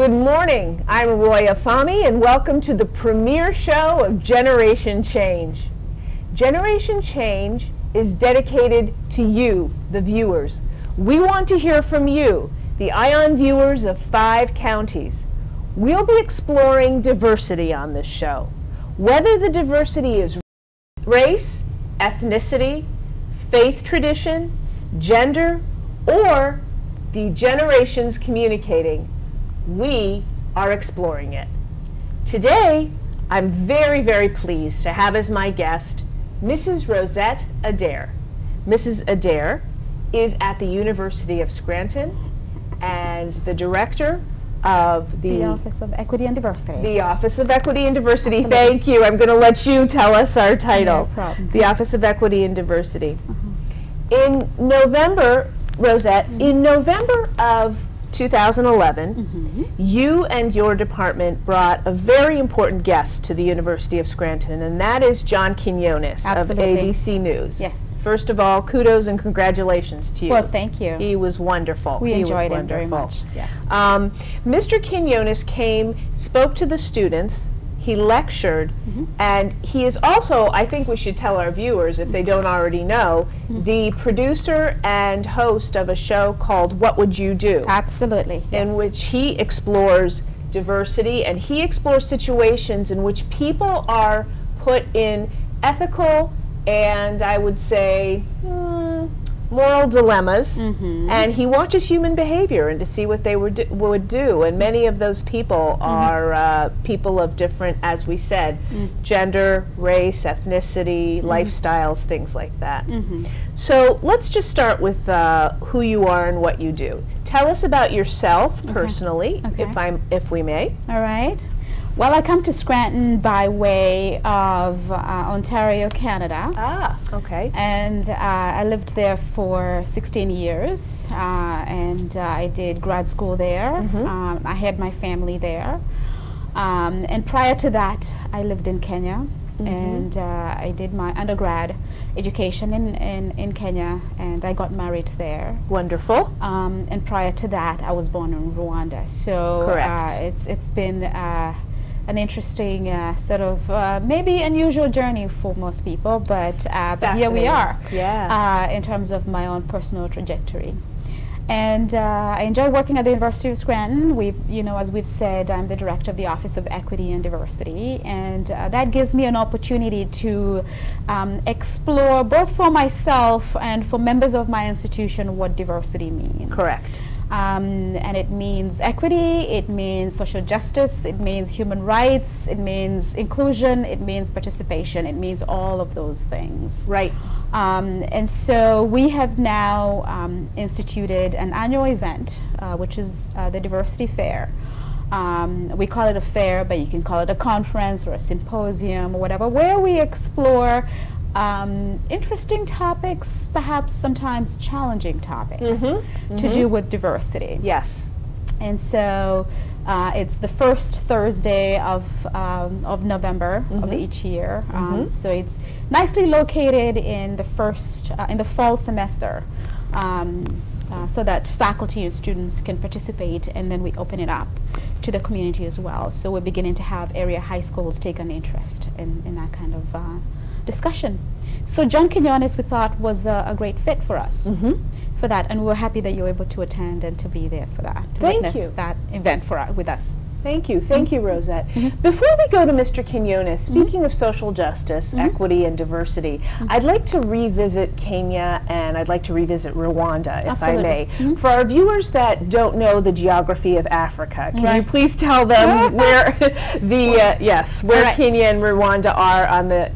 Good morning. I'm Roy Afami, and welcome to the premiere show of Generation Change. Generation Change is dedicated to you, the viewers. We want to hear from you, the ION viewers of 5 counties. We'll be exploring diversity on this show. Whether the diversity is race, ethnicity, faith tradition, gender, or the generations communicating, we are exploring it. Today, I'm very, very pleased to have as my guest Mrs. Rosette Adera. Mrs. Adera is at the University of Scranton and the director of the Office of Equity and Diversity. The Office of Equity and Diversity. Absolutely. Thank you. I'm going to let you tell us our title. No problem. The Office of Equity and Diversity. In November, Rosette, in November of 2011, you and your department brought a very important guest to the University of Scranton, and that is John Quinones of ABC News. Yes. First of all, kudos and congratulations to you. Well, thank you. He was wonderful. We enjoyed him wonderful. very much. Yes. Mr. Quinones came, spoke to the students, he lectured, and he is also, I think we should tell our viewers, if they don't already know, the producer and host of a show called What Would You Do? Absolutely. Yes. In which he explores diversity, and he explores situations in which people are put in ethical and, I would say, moral dilemmas, and he watches human behavior and to see what they would do. And many of those people are people of different, as we said, gender, race, ethnicity, lifestyles, things like that. So let's just start with who you are and what you do. Tell us about yourself personally, if we may. All right. Well, I come to Scranton by way of Ontario, Canada. Ah, okay. And I lived there for 16 years, and I did grad school there. I had my family there. And prior to that, I lived in Kenya, and I did my undergrad education in Kenya, and I got married there. Wonderful. And prior to that, I was born in Rwanda. So it's been an interesting sort of maybe unusual journey for most people, but here we are. Yeah. In terms of my own personal trajectory. And I enjoy working at the University of Scranton. As we've said, I'm the director of the Office of Equity and Diversity, and that gives me an opportunity to explore both for myself and for members of my institution what diversity means. Correct. And it means equity, it means social justice, it means human rights, it means inclusion, it means participation, it means all of those things. Right. And so we have now instituted an annual event, which is the Diversity Fair. We call it a fair, but you can call it a conference or a symposium or whatever, where we explore interesting topics, perhaps sometimes challenging topics to do with diversity. Yes. And so it's the first Thursday of November of each year. So it's nicely located in the fall semester, so that faculty and students can participate, and then we open it up to the community as well. So we're beginning to have area high schools take an interest in that kind of discussion. So John Quinones, we thought, was a great fit for us for that, and we're happy that you were able to attend and to be there for that, to witness that event with us. Thank you. Thank you, Rosette. Before we go to Mr. Quinones, speaking of social justice, equity, and diversity, I'd like to revisit Kenya, and I'd like to revisit Rwanda, if I may. For our viewers that don't know the geography of Africa, can you please tell them where where Kenya and Rwanda are on the,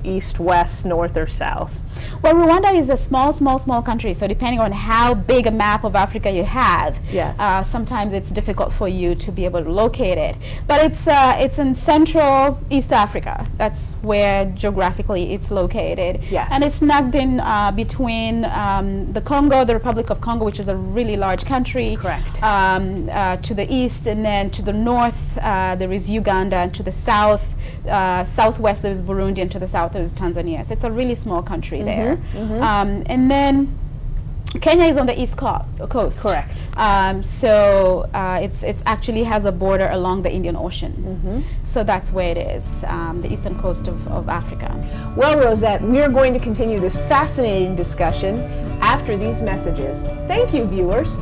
east, west, north, or south? Well, Rwanda is a small country, so depending on how big a map of Africa you have, sometimes it's difficult for you to be able to locate it. But it's in central East Africa. That's where geographically it's located. Yes. And it's snugged in between the Congo, the Republic of Congo, which is a really large country. Correct. To the east, and then to the north there is Uganda, and to the south, southwest there is Burundi, and to the south there is Tanzania. So it's a really small country there. And then Kenya is on the east coast. Correct. It's actually has a border along the Indian Ocean. So that's where it is, the eastern coast of Africa. Well, Rosette, we are going to continue this fascinating discussion after these messages. Thank you, viewers.